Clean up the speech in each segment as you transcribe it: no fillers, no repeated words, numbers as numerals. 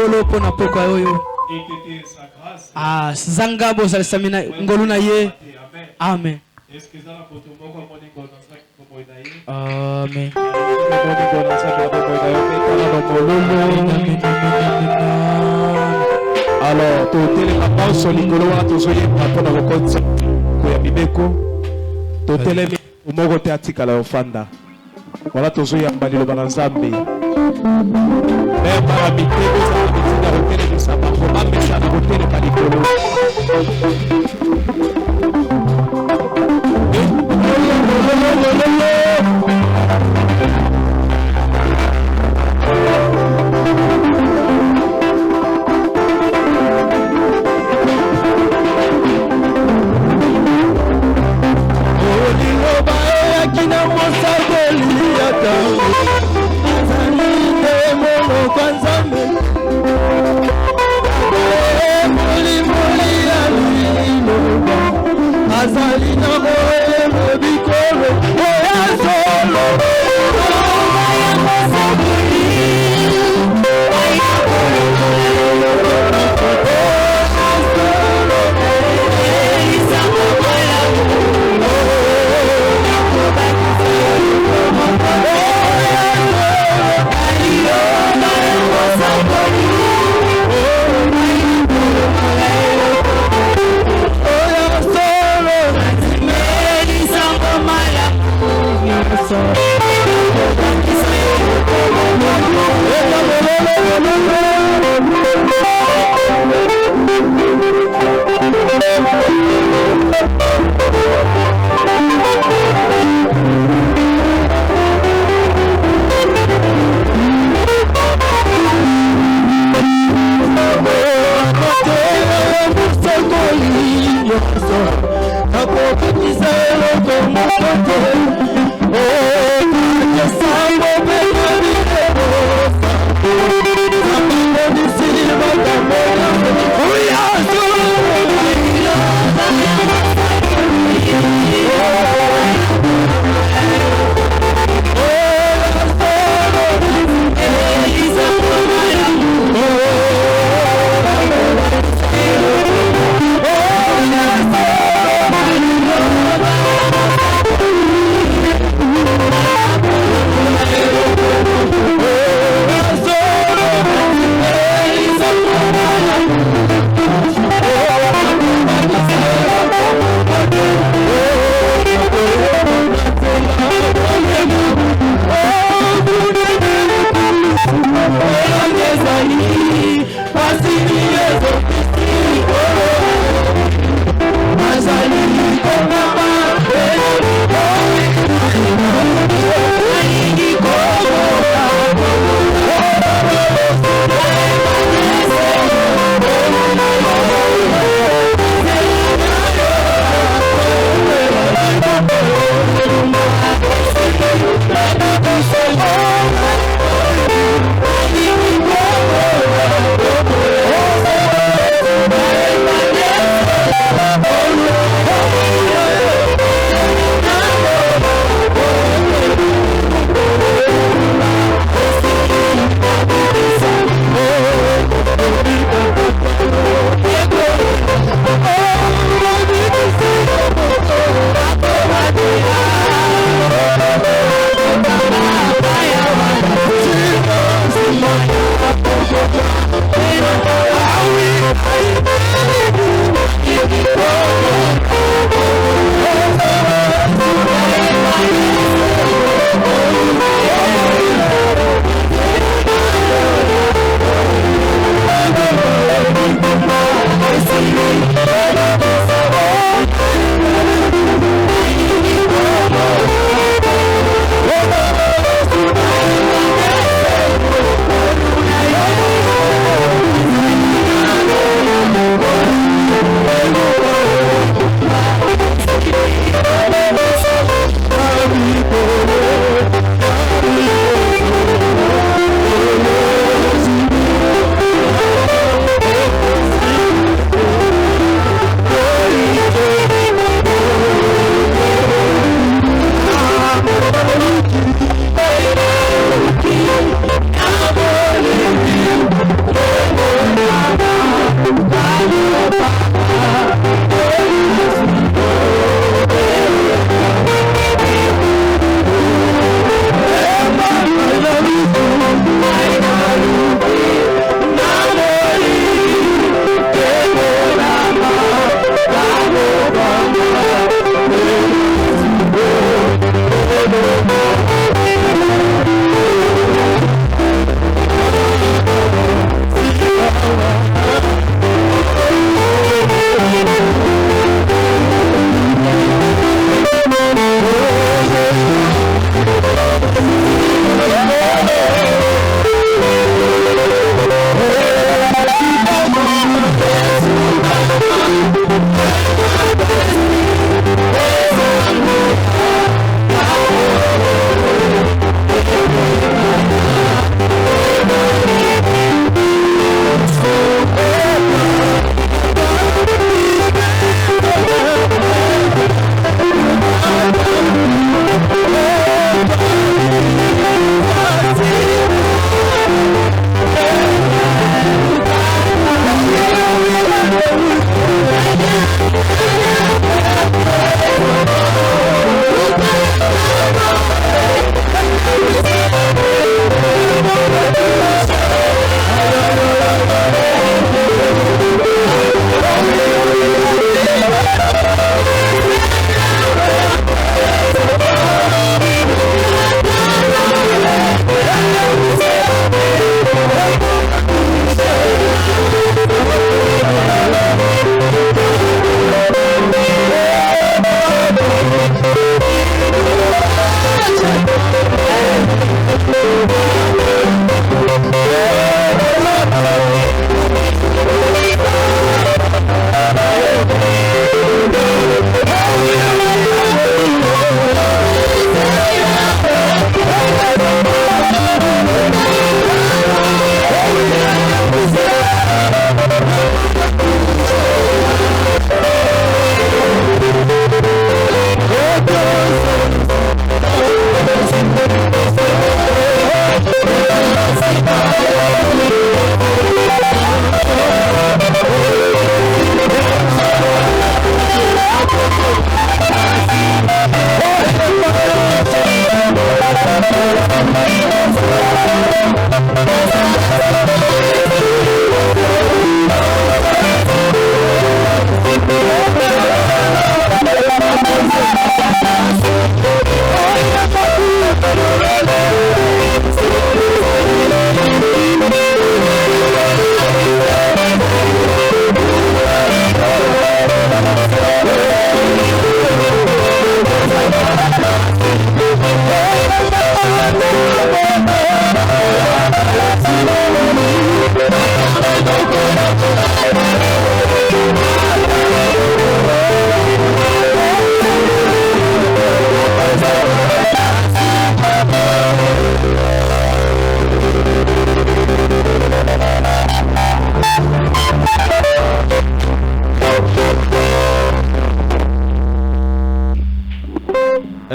likolo pona poka oyo. Ah, zangabo za samina ngoluna ye. Amen. Amen. Alors, tout le monde sur likolo wana tozoye pona kokotsa ko ya bibeko. Totelemi umoko te atikala ofanda. Voilà tozoya mbali lo banzambe. Beba ya bitego za bitinda hotele bisaba ko amesa na hotele palikolo.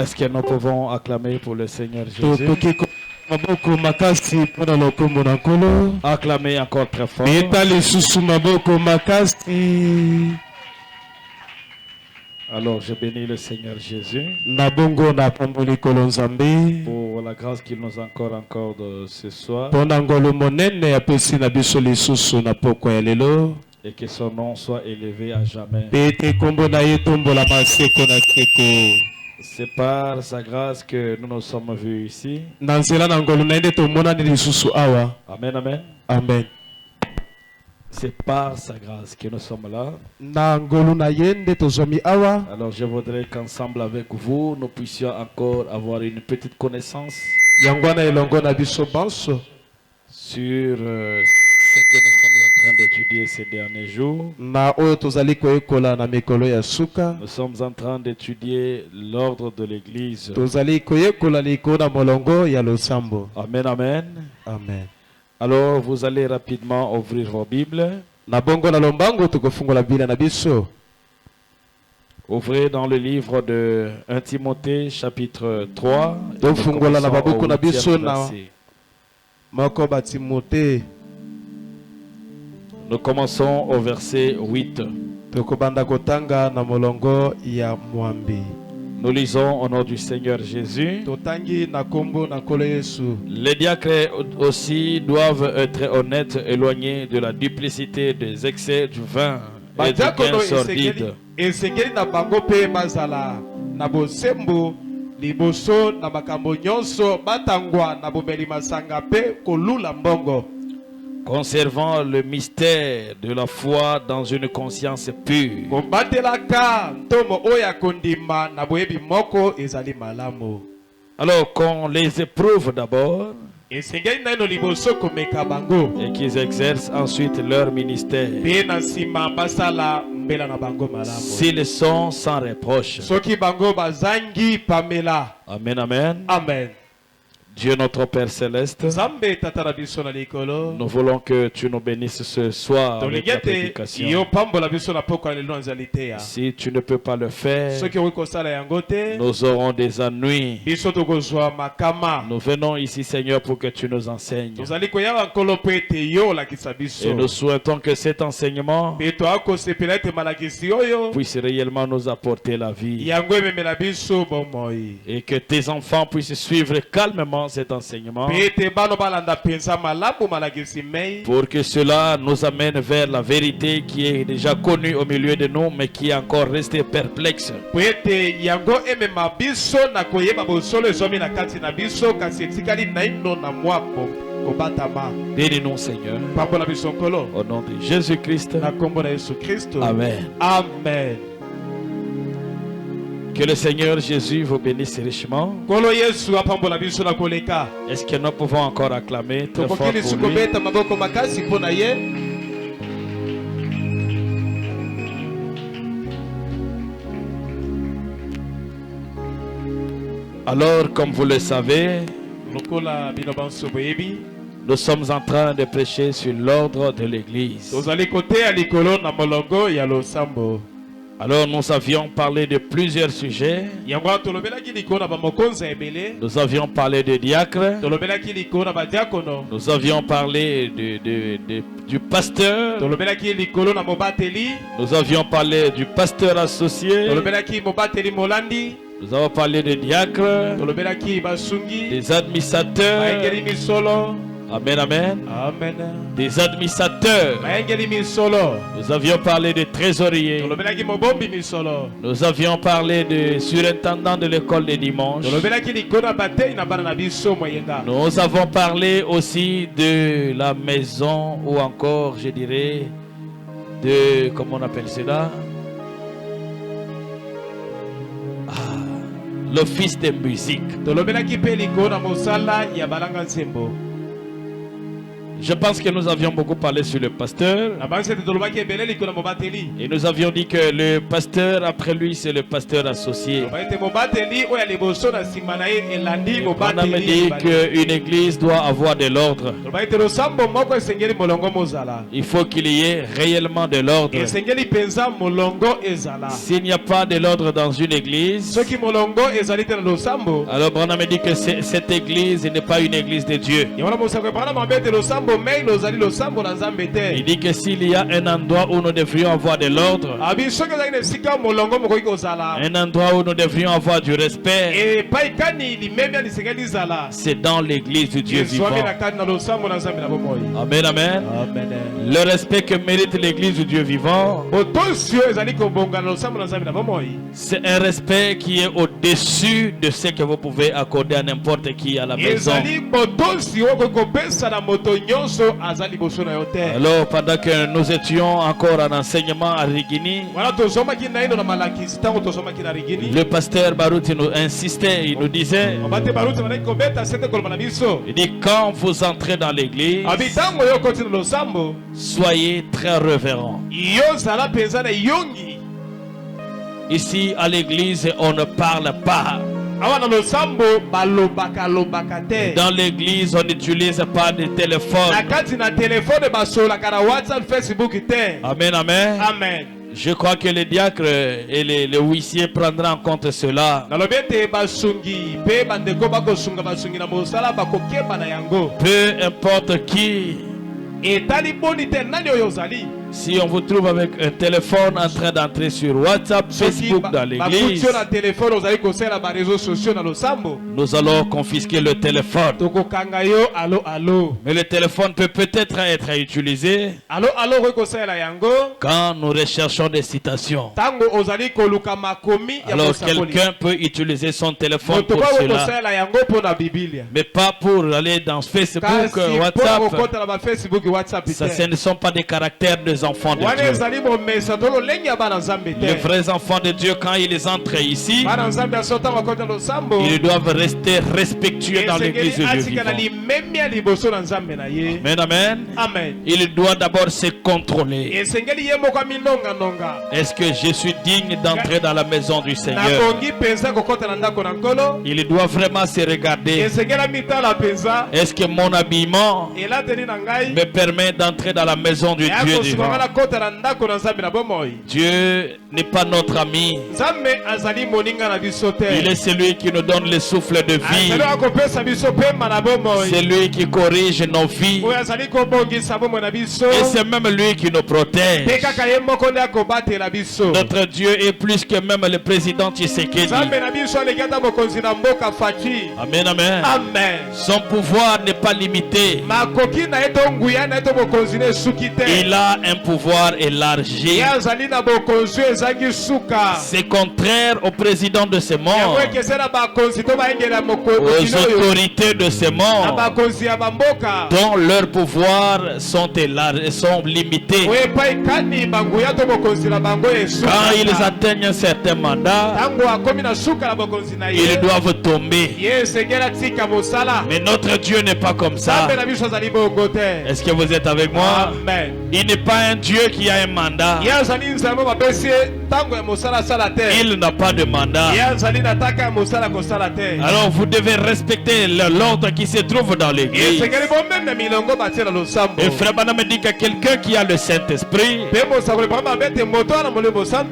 Est-ce que nous pouvons acclamer pour le Seigneur Jésus? tokoki maboko makasi mpona lokombo na nkolo. Acclamer encore très fort. Beta lisusu maboko makasi. Alors je bénis le Seigneur Jésus Na bongo na pamboli kolo nzambe. pour la grâce qu'il nous accorde encore de ce soir Mpona ngolo monene apesi na biso lisusu na pokwa ya lelo. et que son nom soit élevé à jamais. Pete kombo na ye tombola maseko na seko. C'est par sa grâce que nous nous sommes vus ici. Na nzela na ngolo na ye nde tomonani lisusu awa. Amen, amen. Amen. C'est par sa grâce que nous sommes là. Na ngolo na ye nde tozwami awa. Alors je voudrais qu'ensemble avec vous, nous puissions encore avoir une petite connaissance Yango wana elongo na biso banso. sur ce que nous sommes en train d'étudier ces derniers jours. Na oyo tozali koyekola na mikolo ya suka. Nous sommes en train d'étudier l'ordre de l'Église. Tozali koyekola likolo na molongo ya losambo. Amen, amen. Amen. Alors vous allez rapidement ouvrir vos Bibles. Na bongo na lombango tokofungola Biblia na biso. Ouvrez dans le livre de 1 Timothée chapitre 3. et Donc, nous fungola na commençons babuku au na biso 8e na- verset. Moko ba Timote Nous commençons au verset 8. tokobanda kotanga na molongo ya mwambi. Nous lisons au nom du Seigneur Jésus. Totangi na kombo na nkolo Yesu. Les diacres aussi doivent être honnêtes, éloignés de la duplicité des excès du vin et du Badiakono gain sordide. esengeli na bango pe bazala na bosembo liboso na makambo nyonso batangwa na bomeli masanga pe kolula mbongo. Conservant le mystère de la foi dans une conscience pure. Kobatelaka ntomo oyo ya kondima na boyebi moko ezali malamu. Alors qu'on les éprouve d'abord Esengeli naino liboso komeka bango. et qu'ils exercent ensuite leur ministère. Pe na nsima basala mbela na bango malamu. S'ils sont sans reproche. Soki bango bazangi pamela. Amen, amen. Amen. Dieu notre Père Céleste, Nzambe tata na biso na likolo. nous voulons que tu nous bénisses ce soir avec la Tolingete prédication. yo pambola biso na poko ya lelo nzali te ya. Si tu ne peux pas le faire, Soki okoki kosala yango te, nous aurons des ennuis. biso tokozwa makama. Nous venons ici, Seigneur, pour que tu nous enseignes. Tozali koyaba nkolo po ete yo olakisa biso. Et nous souhaitons que cet enseignement Pe toa kosepela ete malakisi oyo puisse réellement nous apporter la vie. yango ememela biso bomoi. Et que tes enfants puissent suivre calmement cet enseignement. Pe ete bano balanda penza malamu malakisi mei. Pour que cela nous amène vers la vérité qui est déjà connue au milieu de nous, mais qui est encore restée perplexe. Po ete yango emema biso na koyeba bosolo ezomi na kati na biso kasi etikali naino na mwapo kobatama. Bénis-nous, Seigneur, Pambola biso nkolo. au nom de Jésus-Christ. Na kombo na Yesu Kristo. Amen. Amen. Que le Seigneur Jésus vous bénisse richement. Kolo Yesu apambola biso na koleka. Est-ce que nous pouvons encore acclamer très fort Tokokili pour suko lui? beta maboko makasi mpona ye. Alors, comme vous le savez, Lokola bino banso boyebi. nous sommes en train de prêcher sur l'ordre de l'Église. Tozali kote ya likolo na molongo ya losambo. Alors, nous avions parlé de plusieurs sujets. Yango tolobelaki likolo na bamokonza ebele. Nous avions parlé de diacres. Tolobelaki likolo na badiakono. Nous avions parlé du pasteur. Tolobelaki likolo na mobateli. Nous avions parlé du pasteur associé. Tolobelaki mobateli molandi. Nous avons parlé des diacres, Tolobelaki basungi. des administrateurs. Maengeli misolo. Amen, amen. Amen. Des administrateurs. Maengeli misolo. Nous avions parlé des trésoriers. Tolobelaki mobombi misolo. Nous avions parlé de surintendant de l'école des dimanches. Tolobelaki likolo na batei na bana na biso moyenga. Nous avons parlé aussi de la maison ou encore, je dirais, de, comment on appelle cela? L'office de musique. Tolobelaki pe likolo na mosala ya balanga nzembo. Je pense que nous avions beaucoup parlé sur le pasteur. Et nous avions dit que le pasteur, après lui, c'est le pasteur associé. On a dit qu'une église doit avoir de l'ordre. Il faut qu'il y ait réellement de l'ordre. S'il n'y a pas de l'ordre dans une église, alors Branham dit que cette église n'est pas une église de Dieu. Il dit que s'il y a un endroit où nous devrions avoir de l'ordre, un endroit où nous devrions avoir du respect, c'est dans l'église du Dieu vivant. Amen, amen. Le respect que mérite l'église du Dieu vivant, c'est un respect qui est au-dessus de ce que vous pouvez accorder à n'importe qui à la maison. Alors, pendant que nous étions encore en enseignement à Rigini, le pasteur Baruti nous insistait, il nous disait, il dit, quand vous entrez dans l'église, soyez très révérents. Ici à l'église, on ne parle pas. Dans l'église, on n'utilise pas de téléphone. Amen, amen. Amen. Je crois que les diacres et les huissiers prendront en compte cela. Peu importe qui. Si on vous trouve avec un téléphone en train d'entrer sur WhatsApp, Facebook dans l'église, nous allons confisquer le téléphone. Mais le téléphone peut peut-être être utilisé quand nous recherchons des citations. Alors quelqu'un peut utiliser son téléphone pour cela, mais pas pour aller dans Facebook, WhatsApp. Ça, ce ne sont pas des caractères des enfants de Dieu. Les vrais enfants de Dieu, quand ils entrent ici, ils doivent rester respectueux dans l'église de Dieu vivant. Amen, amen. Amen. Il doit d'abord se contrôler. Est-ce que je suis digne d'entrer dans la maison du Seigneur? Il doit vraiment se regarder. Est-ce que mon habillement me permet d'entrer dans la maison du Dieu vivant? Dieu n'est pas notre ami. Il est celui qui nous donne le souffle de vie. C'est lui qui corrige nos vies. Et c'est même lui qui nous protège. Notre Dieu est plus que même le président Tshisekedi. Amen, amen. Amen. Son pouvoir n'est pas limité. Il a un pouvoir élargi. C'est contraire au président de ce monde, aux autorités de ce monde, dont leurs pouvoirs sont limités. Quand ils atteignent un certain mandat, ils doivent tomber. Mais notre Dieu n'est pas comme ça. Est-ce que vous êtes avec moi? Amen. Il n'est pas un Dieu qui a un mandat. Il n'a pas de mandat. Alors vous devez respecter l'ordre qui se trouve dans l'église. Et Frère Branham dit que quelqu'un qui a le Saint-Esprit,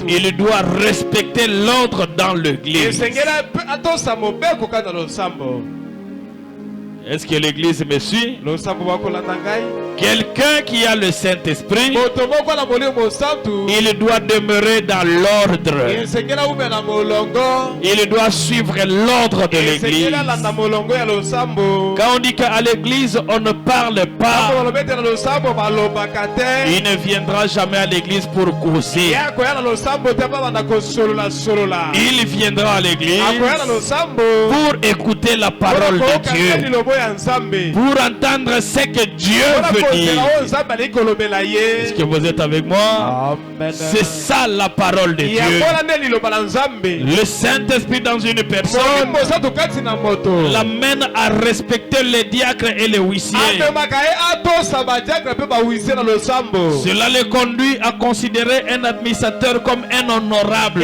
il doit respecter l'ordre dans l'église. Est-ce que l'église me suit? Quelqu'un qui a le Saint-Esprit, il doit demeurer dans l'ordre. Il doit suivre l'ordre de l'église. Quand on dit qu'à l'église on ne parle pas, il ne viendra jamais à l'église pour causer. Il viendra à l'église pour écouter la parole de Dieu. pour entendre ce que Dieu veut dire. Est-ce que vous êtes avec moi? C'est ça la parole de Dieu. Le Saint-Esprit dans une personne l'amène à respecter les diacres et les huissiers. Cela le conduit à considérer un administrateur comme un honorable.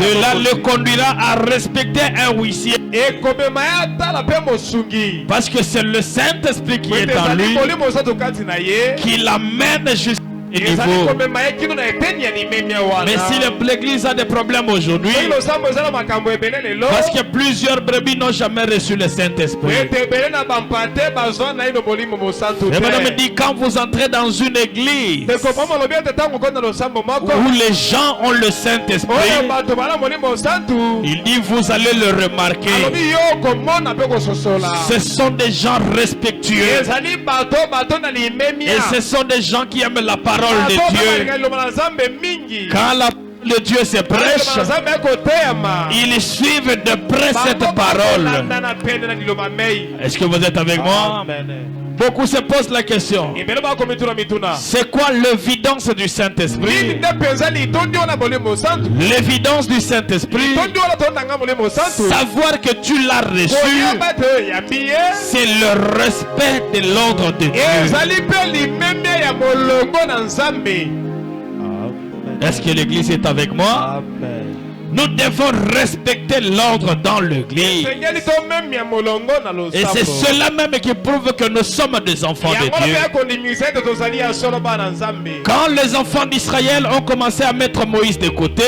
Cela le conduira à respecter un huissier. Parce que c'est le Saint-Esprit qui est en lui qui l'amène jusqu'à niveau. Mais si l'église a des problèmes aujourd'hui, parce que plusieurs brebis n'ont jamais reçu le Saint-Esprit. Et madame me dit, quand vous entrez dans une église où les gens ont le Saint-Esprit, il dit vous allez le remarquer. Ce sont des gens respectueux. Et ce sont des gens qui aiment la parole de Dieu. Quand la parole de Dieu se prêche, ils suivent de près cette parole. Est-ce que vous êtes avec moi? Beaucoup se posent la question. C'est quoi l'évidence du Saint-Esprit? L'évidence du Saint-Esprit, savoir que tu l'as reçu, c'est le respect de l'ordre de Dieu. Est-ce que l'église est avec moi? Nous devons respecter l'ordre dans l'église. Et c'est cela même qui prouve que nous sommes des enfants de Dieu. Quand les enfants d'Israël ont commencé à mettre Moïse de côté,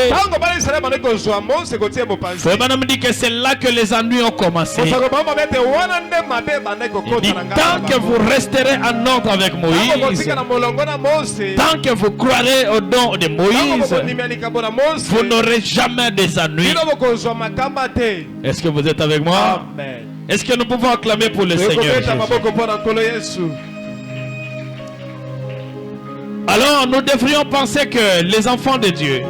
Frère me dit que c'est là que les ennuis ont commencé. Il dit, tant que vous resterez en ordre avec Moïse, tant que vous croirez au don de Moïse, vous n'aurez jamais des ennuis. Est-ce que vous êtes avec moi? Est-ce que nous pouvons acclamer pour le Seigneur Jésus? Alors nous devrions penser que les enfants de Dieu,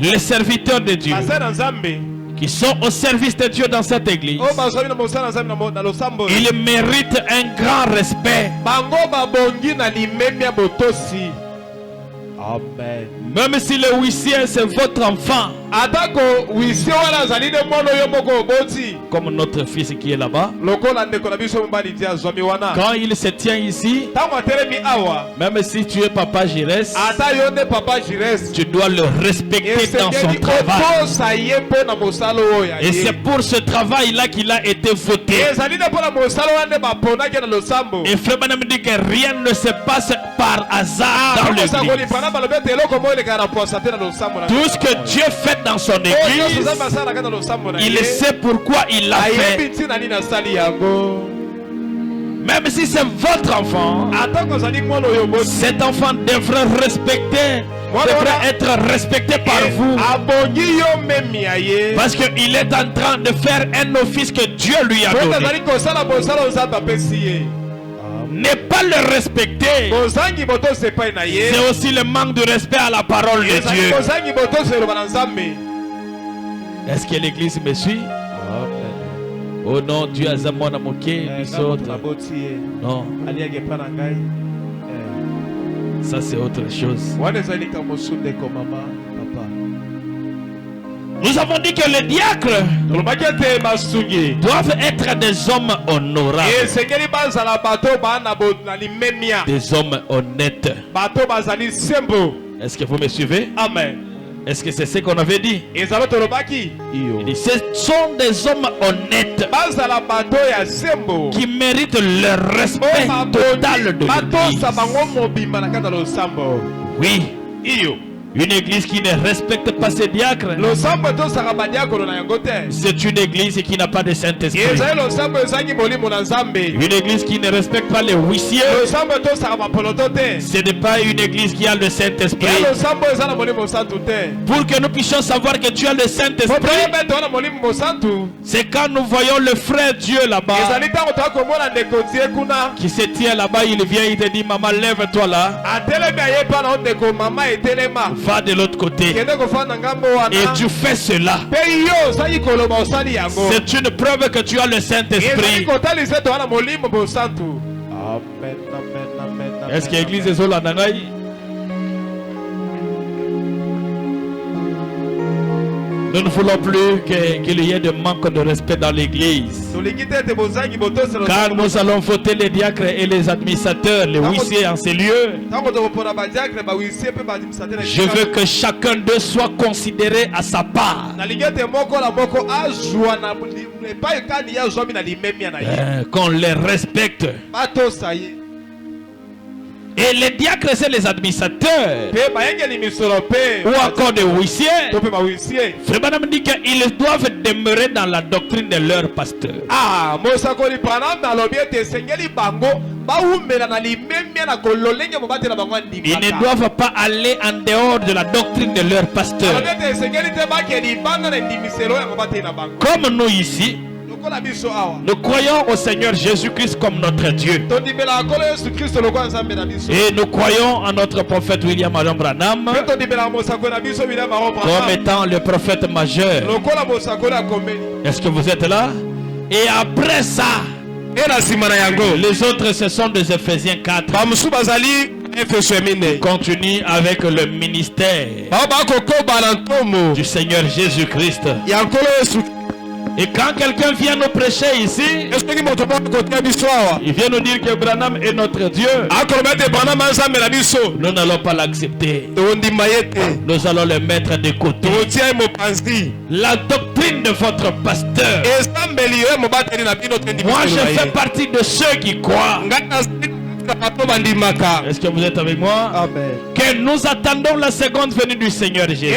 les serviteurs de Dieu, qui sont au service de Dieu dans cette église, ils méritent un grand respect. Amen. Même si le huissier c'est votre enfant, comme notre fils qui est là-bas, quand il se tient ici, même si tu es papa Jires, tu dois le respecter dans son travail. Et c'est pour ce travail-là qu'il a été voté. Et Frère me dit que rien ne se passe par hasard dans l'église. Tout ce que Dieu fait dans son église, il sait pourquoi il l'a fait. Même si c'est votre enfant, cet enfant devrait être respecté par vous. Parce qu'il est en train de faire un office que Dieu lui a donné. Ne pas le respecter, c'est aussi le manque de respect à la parole de Dieu. Est-ce que l'église me suit? Oh non, Dieu a zamona moqué, non. Ça c'est autre chose. Nous avons dit que les diacres doivent être des hommes honorables, des hommes honnêtes. Est-ce que vous me suivez? Amen. Est-ce que c'est ce qu'on avait dit? Il dit, ce sont des hommes honnêtes qui méritent le respect total de l'église. Oui. Une église qui ne respecte pas ses diacres, c'est une église qui n'a pas de Saint-Esprit. Une église qui ne respecte pas les huissiers, ce n'est pas une église qui a le Saint-Esprit. Pour que nous puissions savoir que tu as le Saint-Esprit, c'est quand nous voyons le frère Dieu là-bas, qui se tient là-bas, il vient, il te dit, maman, lève-toi là. Va de l'autre côté. Et tu fais cela. C'est une preuve que tu as le Saint-Esprit. Est-ce que l'église est là? Nous ne voulons plus qu'il y ait de manque de respect dans l'église. Car nous allons voter les diacres et les administrateurs, les huissiers en ces lieux. Je veux que chacun d'eux soit considéré à sa part. Qu'on les respecte. Et les diacres et les administrateurs, ou encore des huissiers, Frère dit qu'ils doivent demeurer dans la doctrine de leur pasteur. Ils ne doivent pas aller en dehors de la doctrine de leur pasteur. Comme nous ici, nous croyons au Seigneur Jésus-Christ comme notre Dieu. Et nous croyons en notre prophète William Marion Branham comme étant le prophète majeur. Est-ce que vous êtes là? Et après ça, les autres, ce sont des Éphésiens 4. Continue avec le ministère du Seigneur Jésus-Christ. Et quand quelqu'un vient nous prêcher ici, il vient nous dire que Branham est notre Dieu. Nous n'allons pas l'accepter. Nous allons le mettre de côté. La doctrine de votre pasteur. Moi, je fais partie de ceux qui croient. Est-ce que vous êtes avec moi? Amen. Que nous attendons la seconde venue du Seigneur Jésus.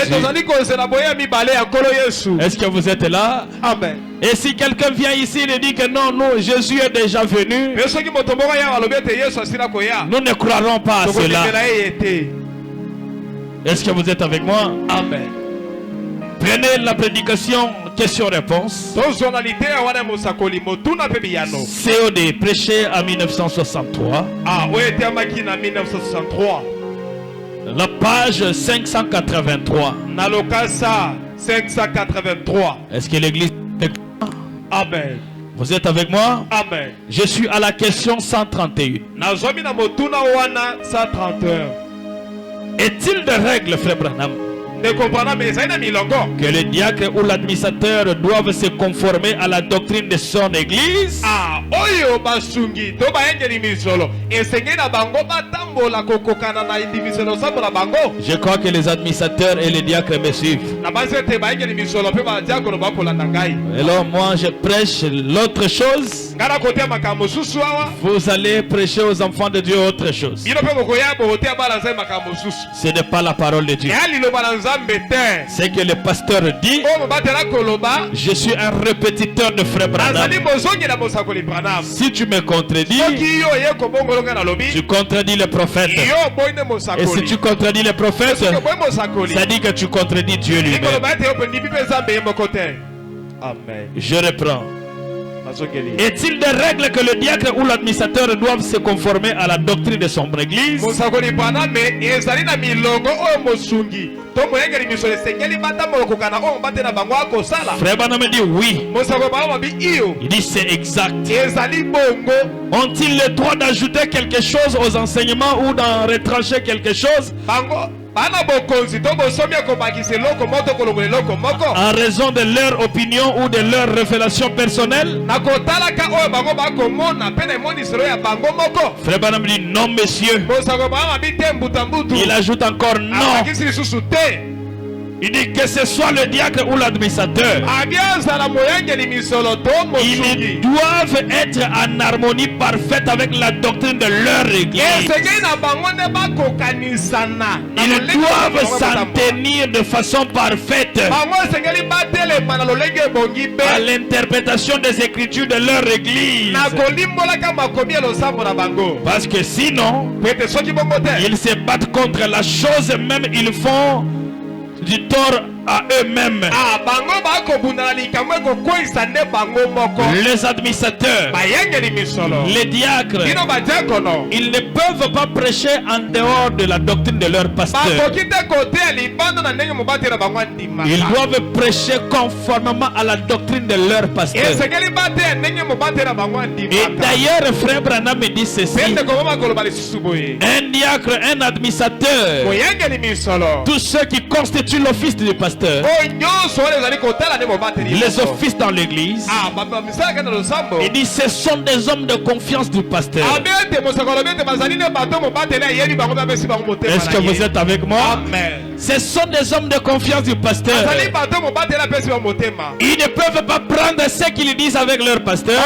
Est-ce que vous êtes là? Amen. Et si quelqu'un vient ici et dit que non, Jésus est déjà venu, nous ne croirons pas à cela. Est-ce que vous êtes avec moi? Amen. Prenez la prédication question-réponse. COD prêché en 1963. La page 583. Est-ce que l'église est... Amen. Vous êtes avec moi? Amen. Je suis à la question 131. Est-il de règles, frère Branham, que le diacre ou l'administrateur doivent se conformer à la doctrine de son église? Je crois que les administrateurs et les diacres me suivent. Alors moi je prêche l'autre chose. Vous allez prêcher aux enfants de Dieu autre chose. Ce n'est pas la parole de Dieu. C'est que le pasteur dit: je suis un répétiteur de frère Branham. Si tu me contredis, tu contredis le prophète. Et si tu contredis le prophète, ça dit que tu contredis Dieu lui-même. Amen. Je reprends. Est-il des règles que le diacre ou l'administrateur doivent se conformer à la doctrine de son église? Frère Branham dit oui. Il dit c'est exact. Ont-ils le droit d'ajouter quelque chose aux enseignements ou d'en retrancher quelque chose en raison de leur opinion ou de leur révélation personnelle? Frère Branham dit non, monsieur. Il ajoute encore non. Il dit que ce soit le diacre ou l'administrateur, ils doivent être en harmonie parfaite avec la doctrine de leur église. Ils doivent s'en tenir de façon parfaite à l'interprétation des écritures de leur église. Parce que sinon, ils se battent contre la chose, même ils font du tort à eux-mêmes. Les administrateurs, les diacres, ils ne peuvent pas prêcher en dehors de la doctrine de leur pasteur. Ils doivent prêcher conformément à la doctrine de leur pasteur. Et d'ailleurs, frère Branham me dit ceci: un diacre, un administrateur, tous ceux qui constituent l'office du pasteur, les offices dans l'église, il dit ce sont des hommes de confiance du pasteur. Est-ce que vous êtes avec moi? Amen. Ce sont des hommes de confiance du pasteur. Ils ne peuvent pas prendre ce qu'ils disent avec leur pasteur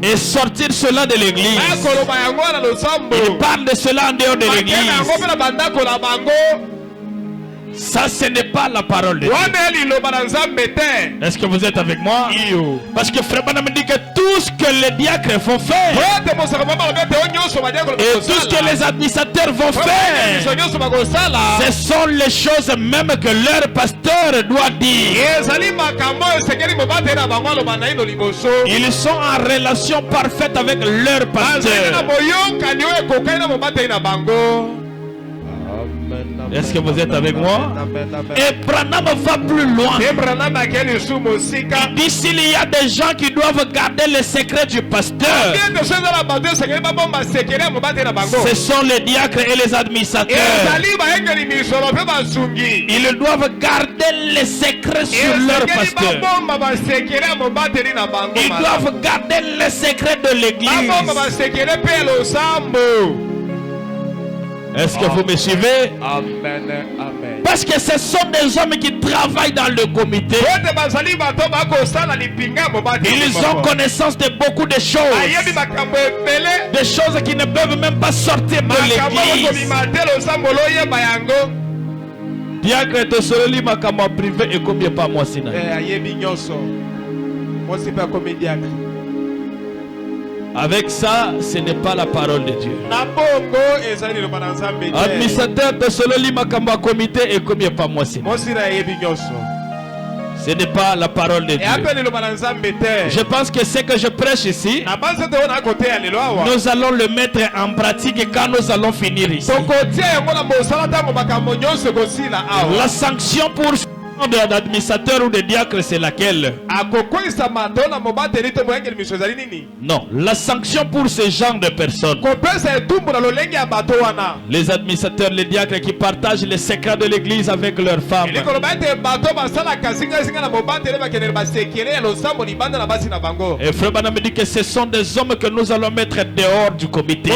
et sortir cela de l'église. Ils parlent de cela en dehors de l'église. Ça, ce n'est pas la parole de Dieu. Est-ce que vous êtes avec moi? Parce que Frère Branham me dit que tout ce que les diacres vont faire et tout ce que les administrateurs vont faire, ce sont les choses même que leur pasteur doit dire. Ils sont en relation parfaite avec leur pasteur. Est-ce que vous êtes avec moi? Et Branham va plus loin. Il dit s'il y a des gens qui doivent garder le secret du pasteur, ce sont les diacres et les administrateurs. Ils doivent garder le secret sur leur pasteur. Ils doivent garder le secret de l'église. Est-ce que vous me suivez? Amen. Amen. Parce que ce sont des hommes qui travaillent dans le comité. Ils ont connaissance de beaucoup de choses. Des choses qui ne peuvent même pas sortir de l'église. Diacre tosololi makama privé et combien pas moi sina. Avec ça, ce n'est pas la parole de Dieu. Administrateur de Sololi Makamba comité et combien pas moi c'est. Ce n'est pas la parole de Dieu. Je pense que ce que je prêche ici, nous allons le mettre en pratique quand nous allons finir ici. La sanction pour d'administrateur ou de diacre, c'est laquelle? Non, la sanction pour ce genre de personnes, les administrateurs, les diacres qui partagent les secrets de l'église avec leurs femmes. Et Frère Branham me dit que ce sont des hommes que nous allons mettre dehors du comité,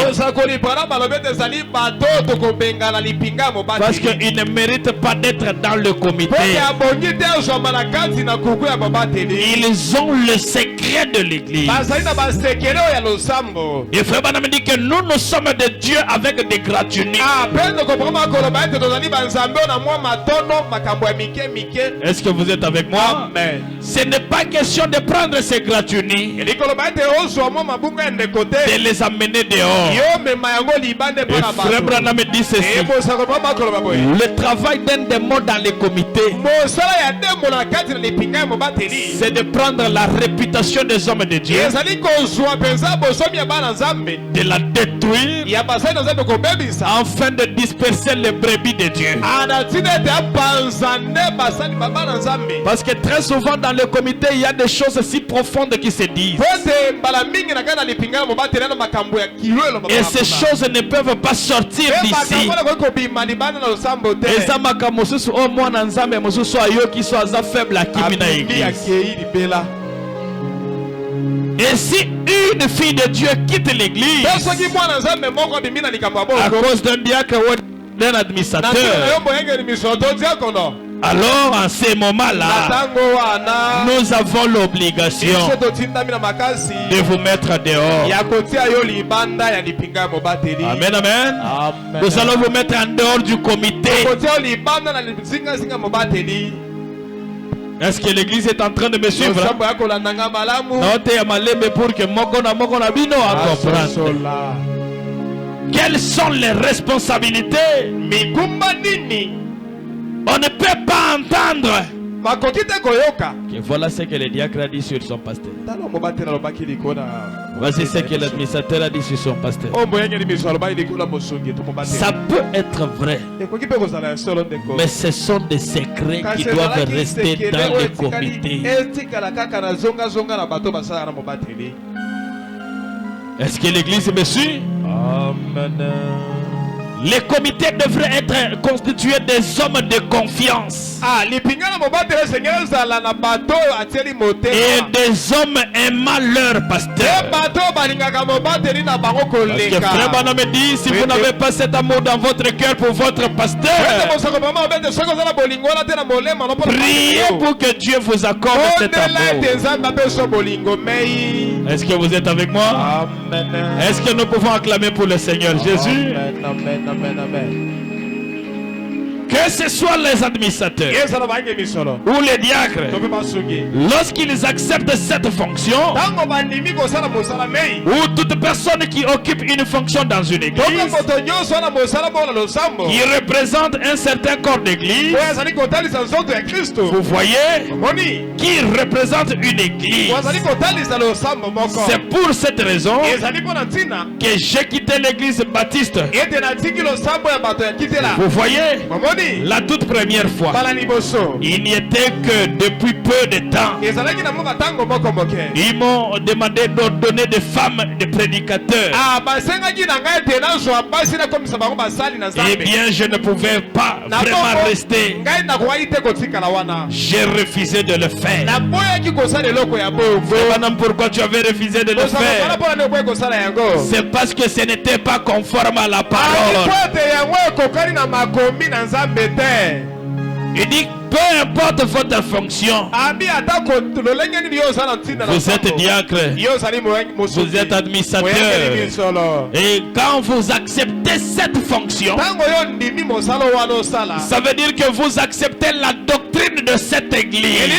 parce qu'ils ne méritent pas d'être dans le comité. Ils ont le secret de l'église. Et Frère Branham dit que nous sommes de Dieu avec des gratuités. Est-ce que vous êtes avec moi? Amen. Ce n'est pas question de prendre ces gratuités et de les amener dehors. Et Frère Branham dit ceci: le travail d'un démon dans les comités, c'est de prendre la réputation des hommes de Dieu, de la détruire, afin de disperser les brebis de Dieu. Parce que très souvent dans le comité, il y a des choses si profondes qui se disent. Et ces choses ne peuvent pas sortir d'ici. Et ça m'a au moins qui soit faible à l'église. Et si une fille de Dieu quitte l'église à cause d'un diacre ou d'un administrateur, alors en ces moments-là, nous avons l'obligation de vous mettre dehors. Amen, amen. Nous allons vous mettre en dehors du comité. Est-ce que l'église est en train de me suivre? Pour que quelles sont les responsabilités On ne peut pas entendre que voilà ce que le diacre a dit sur son pasteur. Voici ce que l'administrateur a dit sur son pasteur. Ça peut être vrai, mais ce sont des secrets qui doivent rester dans le comité. Est-ce que l'église me suit? Amen. Les comités devraient être constitués des hommes de confiance et des hommes aimant leur pasteur. Parce que frère Branham me dit, si vous n'avez pas cet amour dans votre cœur pour votre pasteur, priez pour que Dieu vous accorde cet amour. Est-ce que vous êtes avec moi? Est-ce que nous pouvons acclamer pour le Seigneur Jésus? Amen, amen, amen. Que ce soit les administrateurs ou les diacres, lorsqu'ils acceptent cette fonction, ou toute personne qui occupe une fonction dans une église, qui représente un certain corps d'église, vous voyez, qui représente une église, c'est pour cette raison que j'ai quitté l'église baptiste. Vous voyez, la toute première fois, il n'y était que depuis peu de temps. Ils m'ont demandé d'ordonner des femmes, des prédicateurs. Eh bien, je ne pouvais pas vraiment rester. J'ai refusé de le faire. Pourquoi tu avais refusé de le faire? C'est parce que ce n'était pas conforme à la parole. Il dit, peu importe votre fonction, vous êtes diacre, vous êtes administrateur, et quand vous acceptez cette fonction, ça veut dire que vous acceptez la doctrine de cette église.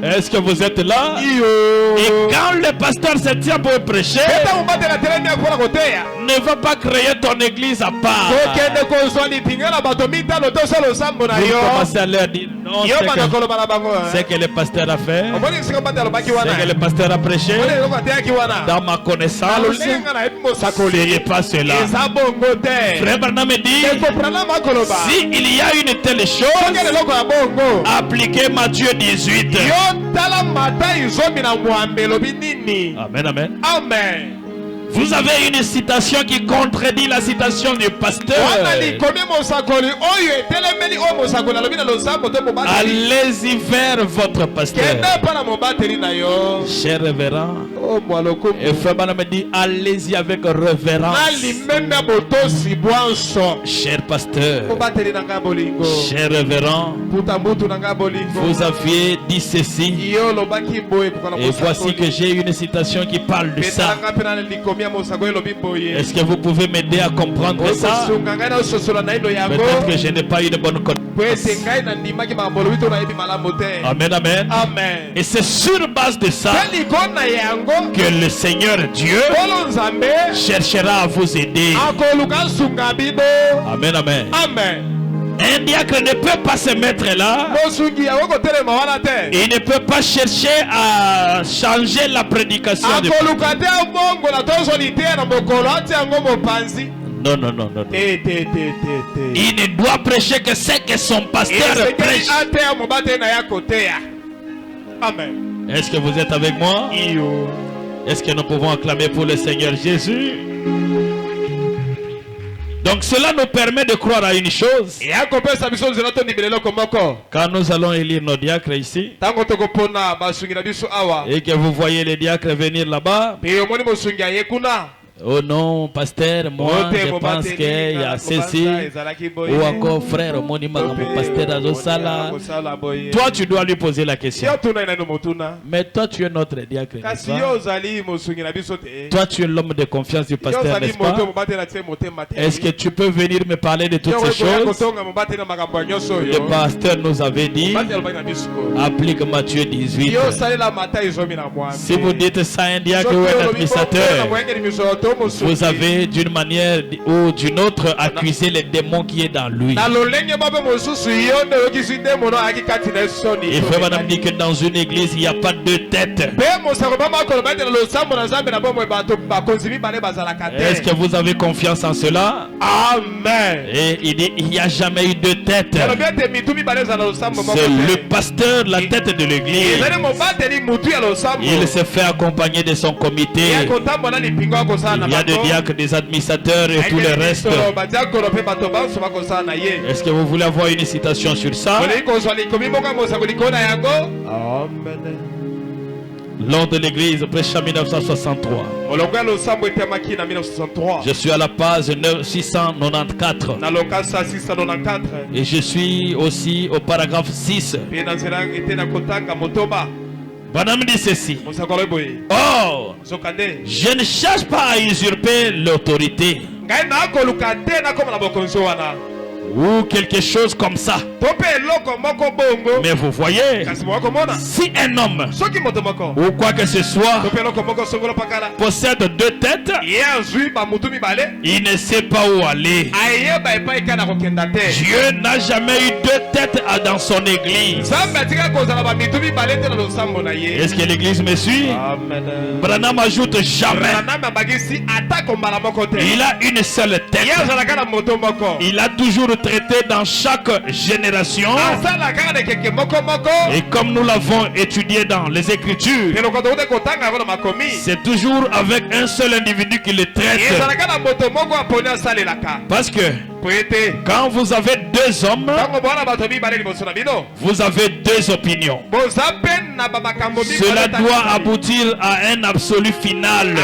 Est-ce que vous êtes là? Et quand le pasteur se tient pour prêcher, ne va pas créer ton église à part. Commencez à leur dire non, c'est que le pasteur a fait, c'est que le pasteur a prêché. Dans ma connaissance, ce n'est pas cela. Frère Branham me dit, si il y a une telle chose, appliquez Matthieu 18. Amen, amen. Amen. Vous avez une citation qui contredit la citation du pasteur. Allez-y vers votre pasteur. Cher révérend, et frère Branham me dit, allez-y avec révérence. Cher pasteur, cher révérend, vous aviez dit ceci, et voici que j'ai une citation qui parle de ça. Est-ce que vous pouvez m'aider à comprendre ça? Peut-être que je n'ai pas eu de bonne connaissance. Amen, amen. Amen. Et c'est sur base de ça que le Seigneur Dieu cherchera à vous aider. Amen, amen. Amen. Un diacre ne peut pas se mettre là. Il ne peut pas chercher à changer la prédication. Non, non, non, non. Il ne doit prêcher que ce que son pasteur prêche. Amen. Est-ce que vous êtes avec moi? Est-ce que nous pouvons acclamer pour le Seigneur Jésus? Donc cela nous permet de croire à une chose. Quand nous allons élire nos diacres ici, et que vous voyez les diacres venir là-bas, oh non, pasteur, moi je pense qu'il y a ceci, ou encore frère, mon pasteur Azosala. Toi tu dois lui poser la question. Mais toi tu es notre diacre, n'est-ce pas? Toi tu es l'homme de confiance du pasteur, n'est-ce pas? Est-ce que tu peux venir me parler de toutes ces choses? Le pasteur nous avait dit, applique Matthieu 18. Si vous dites ça à un diacre ou un administrateur, vous avez d'une manière ou d'une autre accusé les démons qui est dans lui. Il faut madame dire que dans une église il n'y a pas deux têtes. Est-ce que vous avez confiance en cela? Amen. Et il dit il n'y a jamais eu deux têtes. C'est le pasteur, la tête de l'église. Il se fait accompagner de son comité. Il y a des diacres, des administrateurs et tout le reste. Est-ce que vous voulez avoir une citation sur ça? Lors de l'église, prêche en 1963. Je suis à la page 694. Et je suis aussi au paragraphe 6. Madame dit ceci. Oh, je ne cherche pas à usurper l'autorité ou quelque chose comme ça. Mais vous voyez, si un homme ou quoi que ce soit possède deux têtes, il ne sait pas où aller. Dieu n'a jamais eu deux têtes dans son église. Est-ce que l'église me suit? Branham ajoute jamais. Il a une seule tête. Il a toujours traité dans chaque génération. Et comme nous l'avons étudié dans les Écritures, c'est toujours avec un seul individu qui le traite. Parce que quand vous avez deux hommes, vous avez deux opinions. Cela doit aboutir à un absolu final.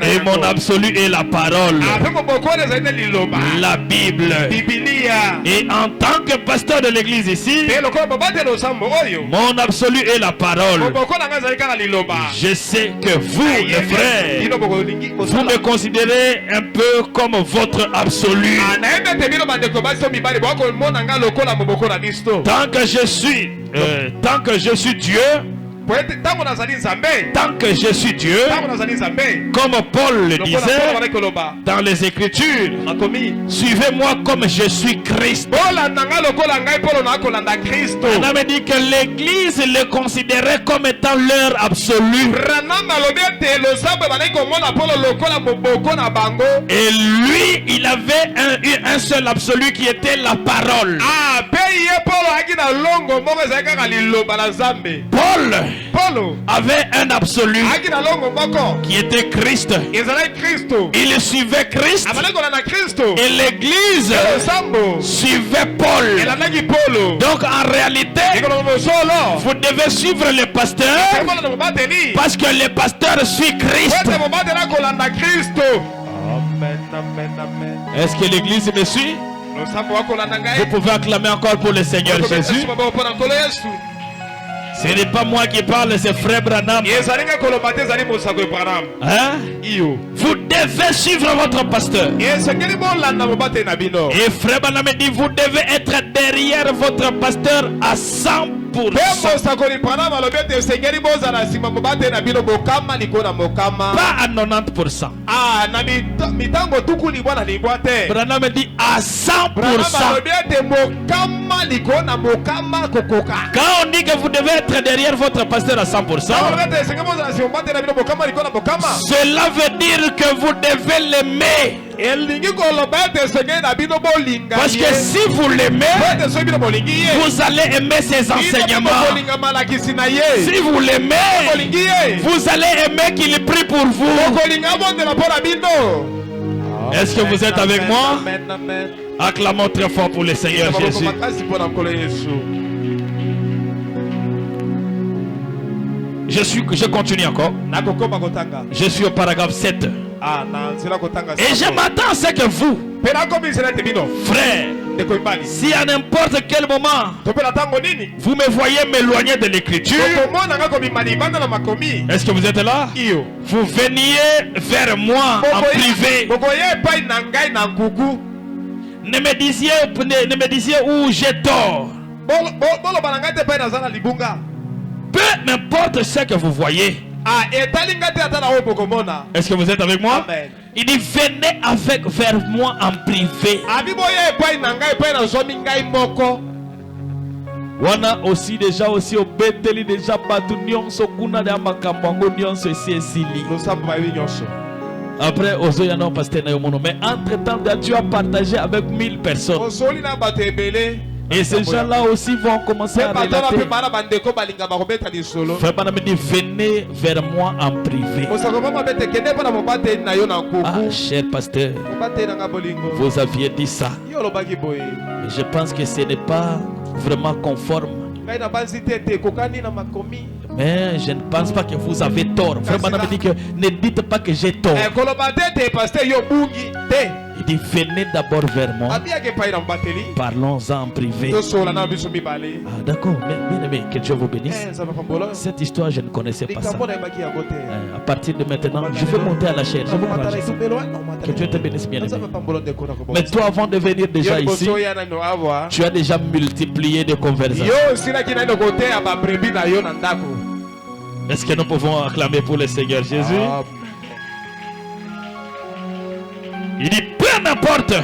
Et mon absolu est la parole, la Bible. Et en tant que pasteur de l'église ici, mon absolu est la parole. Je sais que vous, les frères, vous me considérez un peu comme votre absolu. Tant que je suis Dieu, tant que je suis Dieu, comme Paul le disait dans les Écritures, suivez-moi comme je suis Christ. On a dit que l'église le considérait comme étant leur absolu. Et lui, il avait un seul absolu qui était la parole. Paul avait un absolu qui était Christ. Il suivait Christ. Et l'église suivait Paul. Donc en réalité, vous devez suivre le pasteur parce que le pasteur suit Christ. Est-ce que l'église me suit? Vous pouvez acclamer encore pour le Seigneur Jésus. Ce n'est pas moi qui parle, c'est Frère Branham. Hein? Vous devez suivre votre pasteur. Et Frère Branham dit, vous devez être derrière votre pasteur à 100%. Pas à 90%. Branham dit à 100%. Quand on dit que vous devez être derrière votre pasteur à 100%, cela veut dire que vous devez l'aimer. Parce que si vous l'aimez, vous allez aimer ses enseignements. Si vous l'aimez, vous allez aimer qu'il prie pour vous. Est-ce que vous êtes avec moi? Acclamons très fort pour le Seigneur Jésus. Je continue encore. Je suis au paragraphe 7. Et je m'attends à ce que vous, frères, si à n'importe quel moment vous me voyez m'éloigner de l'écriture, est-ce que vous êtes là? Vous veniez vers moi en privé. Ne me disiez où j'ai tort. Peu importe ce que vous voyez, Est-ce que vous êtes avec moi? Amen. Il dit venez vers moi en privé. Wana aussi déjà aussi au Betheli déjà batu nyonso kuna de makambo nyonso esi esili. Après ozoyana pasteur na yomono, mais entre-temps Dieu a partagé avec 1000 personnes. Et ces gens-là aussi vont commencer à relater. Frère me dit venez vers moi en privé. Ah cher pasteur, vous aviez dit ça. Mais je pense que ce n'est pas vraiment conforme. Mais je ne pense pas que vous avez tort. Frère me dit que ne dites pas que j'ai tort. Il dit venez d'abord vers moi. Parlons-en en privé. Ah d'accord, bien aimé, que Dieu vous bénisse. Cette histoire je ne connaissais pas ça. À partir de maintenant, je vais monter à la chair. Je vous encourage. Que Dieu te bénisse, bien aimé. Mais toi, avant de venir déjà ici, tu as déjà multiplié de conversations. Est-ce que nous pouvons acclamer pour le Seigneur Jésus? Il dit peu n'importe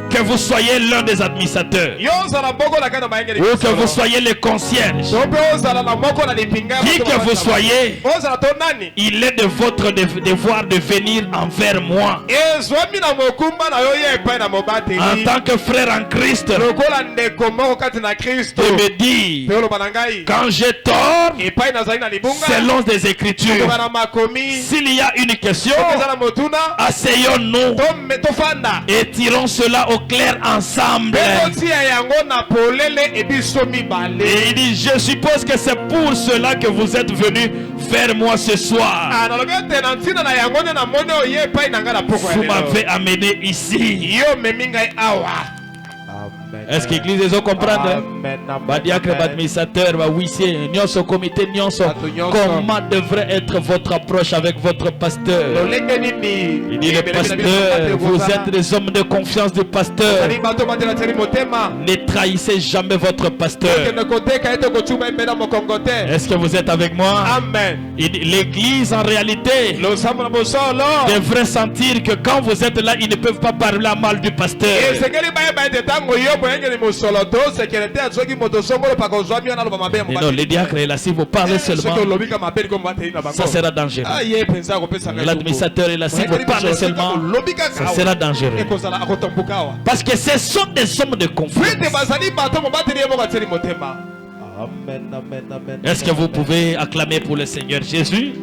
que vous soyez l'un des administrateurs ou que vous soyez les concierges, qui que vous soyez, il est de votre devoir de venir envers moi en tant que frère en Christ et me dire quand j'ai tort selon des Écritures. S'il y a une question, asseyons-nous et tirons cela au clair ensemble. Et il dit je suppose que c'est pour cela que vous êtes venus vers moi ce soir. Vous m'avez amené ici. Est-ce que l'église les comprendre? Badiacre, administrateur, huissier, nyonso comité, nyonso. Comment devrait être votre approche avec votre pasteur? Il dit le pasteur, vous êtes des hommes de confiance du pasteur. Ne trahissez jamais votre pasteur. Est-ce que vous êtes avec moi? Amen. L'église en réalité devrait sentir que quand vous êtes là, ils ne peuvent pas parler mal du pasteur. Non, les diacres là, si vous parlez seulement, ça sera dangereux. L'administrateur est là, si vous parlez seulement, ça sera dangereux. Parce que ce sont des hommes de confiance. Est-ce que vous pouvez acclamer pour le Seigneur Jésus?